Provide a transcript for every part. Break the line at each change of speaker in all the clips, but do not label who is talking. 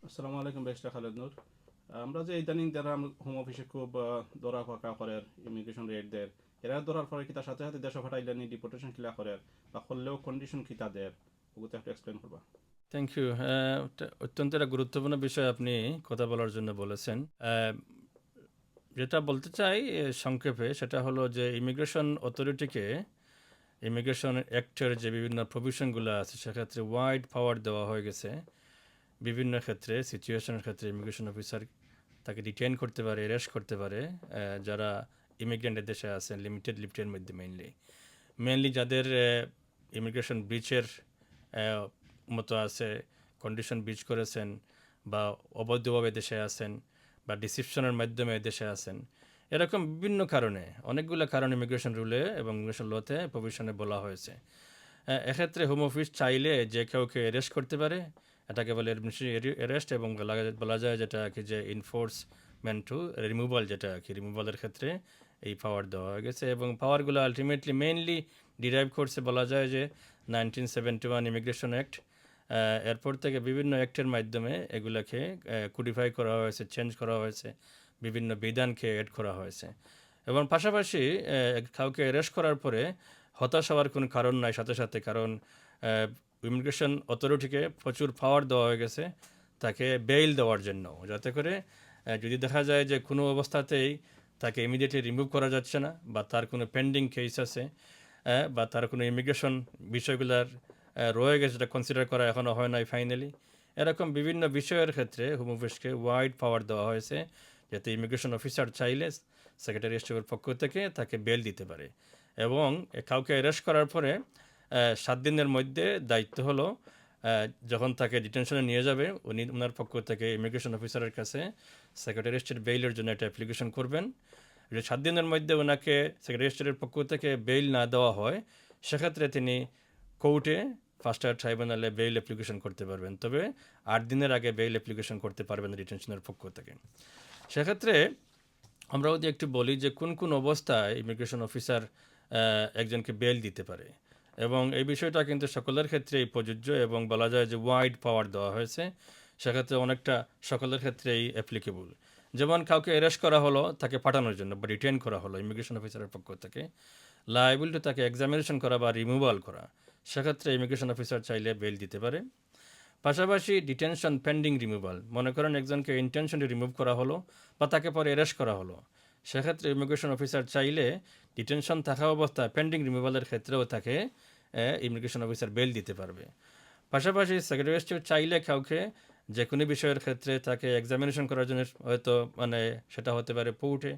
আসসালামু আলাইকুম ব্যারিস্টার খালেদ নূর। আমরা যে ইদানিং যারা হোম অফিসে খুব দরা ফাঁকা করে ইমিগ্রেশন রেট দের, এরা ধরার পরে কি তার সাথে সাথে দেশ ফাটাইলেনি ডিপোর্টেশন কিলা করে বা করলেও কন্ডিশন কি তাদের ওগুলো একটু এক্সপ্লেন করবা।
Thank you. অত্যন্ত একটা গুরুত্বপূর্ণ বিষয় আপনি কথা বলার জন্য বলেছেন। যেটা বলতে চাই সংক্ষেপে সেটা হলো যে ইমিগ্রেশন অথরিটিকে ইমিগ্রেশন অ্যাক্টের যে বিভিন্ন প্রভিশনগুলো আছে সেক্ষেত্রে ওয়াইড পাওয়ার দেওয়া হয়ে গেছে। বিভিন্ন ক্ষেত্রে সিচুয়েশনের ক্ষেত্রে ইমিগ্রেশন অফিসার তাকে ডিটেইন করতে পারে, অ্যারেস্ট করতে পারে, যারা ইমিগ্রেন্টের দেশে আছেন লিমিটেড লিফটের মধ্যে মেইনলি যাদের ইমিগ্রেশন ব্রিচের মতো আছে, কন্ডিশন ব্রিচ করেছেন বা অবৈধভাবে দেশে আছেন বা ডিসিপশনের মাধ্যমে দেশে আছেন, এরকম বিভিন্ন কারণে অনেকগুলো কারণ ইমিগ্রেশন রুলে এবং ইমিগ্রেশন লতে প্রভিশনে বলা হয়েছে। এক্ষেত্রে হোম অফিস চাইলে যে কাউকে অ্যারেস্ট করতে পারে, এটাকে বলে অ্যারেস্ট, এবং বলা যায় যেটা কি যে ইনফোর্সমেন্ট টু রিমুভাল, যেটা কি রিমুভালের ক্ষেত্রে এই পাওয়ার দেওয়া হয়ে গেছে। এবং পাওয়ারগুলো আলটিমেটলি মেইনলি ডিরাইভ করছে বলা যায় যে 1971 ইমিগ্রেশন অ্যাক্ট। এরপর থেকে বিভিন্ন অ্যাক্টের মাধ্যমে এগুলোকে কোডিফাই করা হয়েছে, চেঞ্জ করা হয়েছে, বিভিন্ন বিধানকে অ্যাড করা হয়েছে। এবং পাশাপাশি কাউকে অ্যারেস্ট করার পরে হতাশ হওয়ার কোনো কারণ নাই সাথে সাথে, কারণ ইমিগ্রেশন অথরিটিকে প্রচুর পাওয়ার দেওয়া হয়ে গেছে তাকে বেইল দেওয়ার জন্য, যাতে করে যদি দেখা যায় যে কোনো অবস্থাতেই তাকে ইমিডিয়েটলি রিমুভ করা যাচ্ছে না বা তার কোনো পেন্ডিং কেস আছে, বা তার কোনো ইমিগ্রেশন বিষয়গুলোর রয়ে গেছে, যেটা কনসিডার করা এখনও হয় নাই ফাইনালি, এরকম বিভিন্ন বিষয়ের ক্ষেত্রে হোম অফিসকে ওয়াইড পাওয়ার দেওয়া হয়েছে, যাতে ইমিগ্রেশন অফিসার চাইলে সেক্রেটারি স্টেটের পক্ষ থেকে তাকে বেল দিতে পারে। এবং কাউকে অ্যারেস্ট করার পরে 7 দিনের মধ্যে দায়িত্ব হলো যখন তাকে ডিটেনশনে নিয়ে যাবে ওনার পক্ষ থেকে ইমিগ্রেশন অফিসারের কাছে সেক্রেটারি স্টেট বেইলের জন্য একটা অ্যাপ্লিকেশন করবেন। যদি 7 দিনের মধ্যে ওনাকে সেক্রেটারি স্টেটের পক্ষ থেকে বেইল না দেওয়া হয়, সেক্ষেত্রে তিনি কোর্টে ফার্স্ট টায়ার ট্রাইব্যুনালে বেইল অ্যাপ্লিকেশন করতে পারবেন, তবে 8 দিনের আগে বেইল অ্যাপ্লিকেশন করতে পারবেন ডিটেনশনের পক্ষ থেকে। সেক্ষেত্রে আমরা যদি একটু বলি যে কোন কোন অবস্থায় ইমিগ্রেশন অফিসার একজনকে বেল দিতে পারে, এবং এই বিষয়টা কিন্তু সকলের ক্ষেত্রেই প্রযোজ্য এবং বলা যায় যে ওয়াইড পাওয়ার দেওয়া হয়েছে, সেক্ষেত্রে অনেকটা সকলের ক্ষেত্রেই অ্যাপ্লিকেবল। যেমন কাউকে অ্যারেস্ট করা হলো তাকে পাঠানোর জন্য বা ডিটেইন করা হলো ইমিগ্রেশন অফিসারের পক্ষ থেকে, লায়াবিল টু তাকে এক্সামিনেশন করা বা রিমুভাল করা, সেক্ষেত্রে ইমিগ্রেশন অফিসার চাইলে বেল দিতে পারে। পাশাপাশি ডিটেনশন পেন্ডিং রিমুভাল, মনে করেন একজনকে ইন্টেনশনলি রিমুভ করা হলো বা তাকে পরে অ্যারেস্ট করা হলো, সেক্ষেত্রে ইমিগ্রেশন অফিসার চাইলে ডিটেনশন থাকা অবস্থায় পেন্ডিং রিমুভালের ক্ষেত্রেও তাকে ইমিগ্রেশন অফিসার বেল দিতে পারবে। পাশাপাশি সেক্রেটারি স্টেট চাইলে কাউকে যে কোনো বিষয়ের ক্ষেত্রে তাকে এক্সামিনেশন করার জন্য, হয়তো মানে সেটা হতে পারে কোর্টে,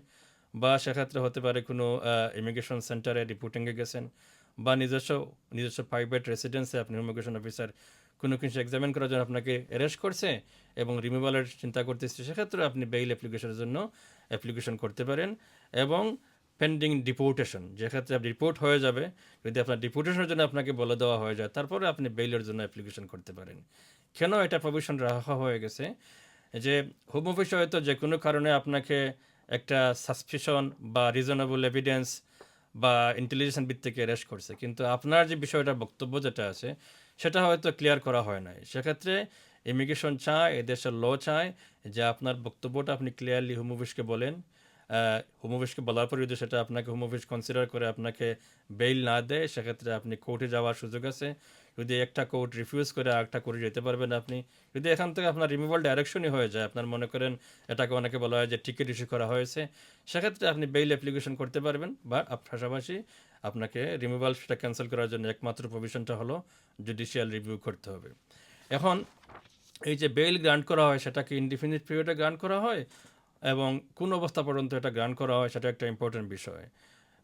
বা সেক্ষেত্রে হতে পারে কোনো ইমিগ্রেশন সেন্টারে রিপোর্টিংয়ে গেছেন, বা নিজস্ব নিজস্ব প্রাইভেট রেসিডেন্সে আপনি ইমিগ্রেশন অফিসার কোনো কিছু এক্সামিন করার জন্য আপনাকে অ্যারেস্ট করছে এবং রিমুভালের চিন্তা করতেছে, সেক্ষেত্রে আপনি বেইল অ্যাপ্লিকেশনের জন্য অ্যাপ্লিকেশন করতে পারেন। এবং পেন্ডিং ডিপোর্টেশন, যেক্ষেত্রে আপনি রিপোর্ট হয়ে যাবে, যদি আপনার ডিপোর্টেশনের জন্য আপনাকে বলে দেওয়া হয়ে যায়, তারপরে আপনি বেইলের জন্য অ্যাপ্লিকেশন করতে পারেন। কেন এটা প্রভিশন রাখা হয়ে গেছে যে হোম অফিস হয়তো যে কোনো কারণে আপনাকে একটা সাসপিশন বা রিজনেবল এভিডেন্স বা ইন্টেলিজেন্স ভিত্তিক অ্যারেস্ট করছে, কিন্তু আপনার যে বিষয়টা বক্তব্য যেটা আছে সেটা হয়তো ক্লিয়ার করা হয় নাই, সেক্ষেত্রে ইমিগ্রেশন চায়, এদেশের ল চায় যে আপনার বক্তব্যটা আপনি ক্লিয়ারলি হোম অফিসকে বলেন। হোম অফিসকে বলার পর যদি সেটা আপনাকে হোম অফিস কনসিডার করে আপনাকে বেইল না দেয়, সেক্ষেত্রে আপনি কোর্টে যাওয়ার সুযোগ আছে। যদি একটা কোর্ট রিফিউজ করে আরেকটা কোর্টে যেতে পারবেন আপনি। যদি এখান থেকে আপনার রিমুভাল ডাইরেকশনই হয়ে যায়, আপনার মনে করেন এটাকে অনেকে বলা হয় যে টিকিট ইস্যু করা হয়েছে, সেক্ষেত্রে আপনি বেইল অ্যাপ্লিকেশন করতে পারবেন। বা পাশাপাশি আপনাকে রিমুভাল সেটা ক্যান্সেল করার জন্য একমাত্র প্রভিশনটা হলো জুডিশিয়াল রিভিউ করতে হবে। এখন এই যে বেইল গ্রান্ট করা হয় সেটাকে ইনডিফিনিট পিরিয়ডে গ্রান্ট করা হয়, এবং কোন অবস্থা পর্যন্ত এটা গ্রান্ট করা হয় সেটা একটা ইম্পর্টেন্ট বিষয়।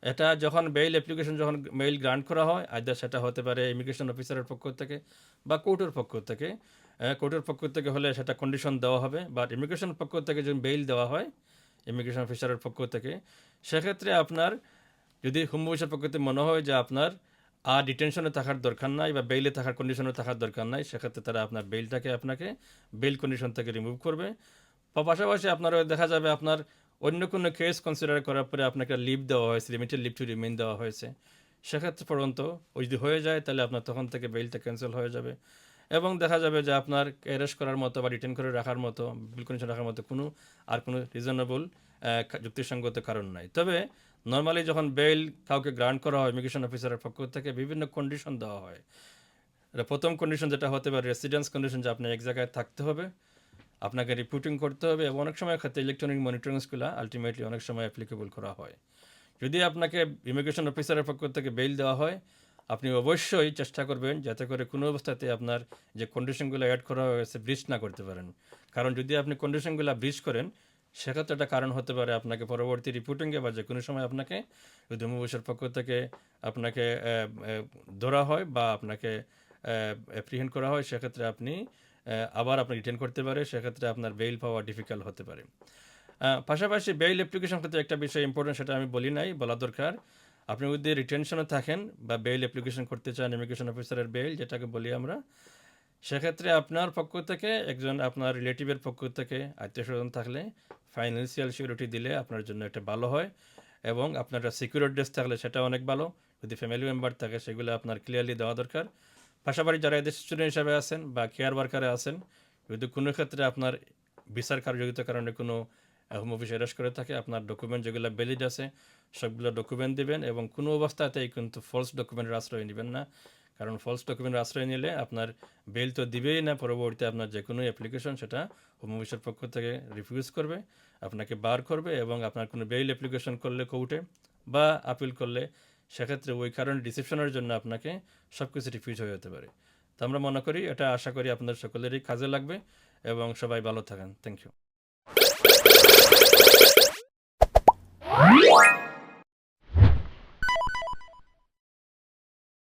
এটা যখন বেইল অ্যাপ্লিকেশন যখন মেইল গ্রান্ট করা হয়, আইদার সেটা হতে পারে ইমিগ্রেশন অফিসারের পক্ষ থেকে বা কোর্টের পক্ষ থেকে। কোর্টের পক্ষ থেকে হলে সেটা কন্ডিশন দেওয়া হবে, বাট ইমিগ্রেশন পক্ষ থেকে যদি বেইল দেওয়া হয় ইমিগ্রেশন অফিসারের পক্ষ থেকে, সেক্ষেত্রে আপনার যদি হোম অফিসের পক্ষ থেকে মনে হয় যে আপনার আর ডিটেনশনে থাকার দরকার নাই বা বেইলে থাকার কন্ডিশনে থাকার দরকার নাই, সেক্ষেত্রে তারা আপনার বেইলটাকে আপনাকে বেইল কন্ডিশন থেকে রিমুভ করবে। বা পাশাপাশি আপনারও দেখা যাবে আপনার অন্য কোনো কেস কনসিডার করার পরে আপনাকে লিভ দেওয়া হয়েছে, লিমিটেড লিভ টু রিমেইন দেওয়া হয়েছে, সেক্ষেত্রে পর্যন্ত ওই যদি হয়ে যায় তাহলে আপনার তখন থেকে বেইলটা ক্যান্সেল হয়ে যাবে। এবং দেখা যাবে যে আপনার অ্যারেস্ট করার মতো বা রিটেন করে রাখার মতো, বিল কন্ডিশন রাখার মতো কোনো রিজনেবল যুক্তিসঙ্গত কারণ নাই। তবে নর্মালি যখন বেইল কাউকে গ্রান্ট করা হয় ইমিগ্রেশন অফিসারের পক্ষ থেকে বিভিন্ন কন্ডিশন দেওয়া হয়। এটা প্রথম কন্ডিশন যেটা হতে পারে রেসিডেন্স কন্ডিশন, যে আপনি এক জায়গায় থাকতে হবে, আপনাকে রিপোর্টিং করতে হবে, এবং অনেক সময় ক্ষেত্রে ইলেকট্রনিক মনিটরিংসগুলো আলটিমেটলি অনেক সময় অ্যাপ্লিকেবল করা হয়। যদি আপনাকে ইমিগ্রেশন অফিসারের পক্ষ থেকে বেইল দেওয়া হয়, আপনি অবশ্যই চেষ্টা করবেন যাতে করে কোনো অবস্থাতে আপনার যে কন্ডিশনগুলো অ্যাড করা হয়েছে ব্রিচ না করতে পারেন। কারণ যদি আপনি কন্ডিশনগুলো ব্রিচ করেন, সেক্ষেত্রে একটা কারণ হতে পারে আপনাকে পরবর্তী রিপোর্টিংয়ে বা যে কোনো সময় আপনাকে যদি হোম অফিসের পক্ষ থেকে আপনাকে ধরা হয় বা আপনাকে অ্যাপ্রিহেন্ড করা হয়, সেক্ষেত্রে আপনি আবার আপনি রিটার্ন করতে পারে, সেক্ষেত্রে আপনার বেইল পাওয়া ডিফিকাল্ট হতে পারে। পাশাপাশি বেইল অ্যাপ্লিকেশন ক্ষেত্রে একটা বিষয় ইম্পর্টেন্ট, সেটা আমি বলি নাই, বলা দরকার। আপনি যদি রিটেনশনে থাকেন বা বেইল অ্যাপ্লিকেশন করতে চান, ইমিগ্রেশন অফিসারের বেইল যেটাকে বলি আমরা, সেক্ষেত্রে আপনার পক্ষ থেকে একজন আপনার রিলেটিভের পক্ষ থেকে আত্মীয়স্বজন থাকলে ফাইন্যান্সিয়াল সিকিউরিটি দিলে আপনার জন্য একটা ভালো হয়, এবং আপনার সিকিউর অ্যাড্রেস থাকলে সেটা অনেক ভালো। যদি ফ্যামিলি মেম্বার থাকে সেগুলো আপনার ক্লিয়ারলি দেওয়া দরকার। পাশাপাশি যারা এদের স্টুডেন্ট হিসাবে আছেন বা কেয়ার ওয়ার্কারে আছেন, যদি কোনো ক্ষেত্রে আপনার ভিসার কার্যযোগিতার কারণে কোনো হোম অফিস অ্যারেস্ট করে থাকে, আপনার ডকুমেন্ট যেগুলো ভ্যালিড আছে সবগুলো ডকুমেন্ট দিবেন, এবং কোনো অবস্থাতেই কিন্তু ফলস ডকুমেন্টের আশ্রয় নেবেন না। কারণ ফলস ডকুমেন্টের আশ্রয় নিলে আপনার বেল তো দিবেই না, পরবর্তীতে আপনার যে কোনো অ্যাপ্লিকেশন সেটা হোম অফিসের পক্ষ থেকে রিফিউজ করবে, আপনাকে বার করবে, এবং আপনার কোনো বেইল অ্যাপ্লিকেশন করলে কোর্টে বা আপিল করলে সেক্ষেত্রে ওই কারণে ডিসিশনের জন্য আপনাকে সব কিছু রিফিউজ হয়ে যেতে পারে। তো আমরা মনে করি এটা, আশা করি আপনাদের সকলেরই কাজে লাগবে, এবং সবাই ভালো থাকেন। Thank you.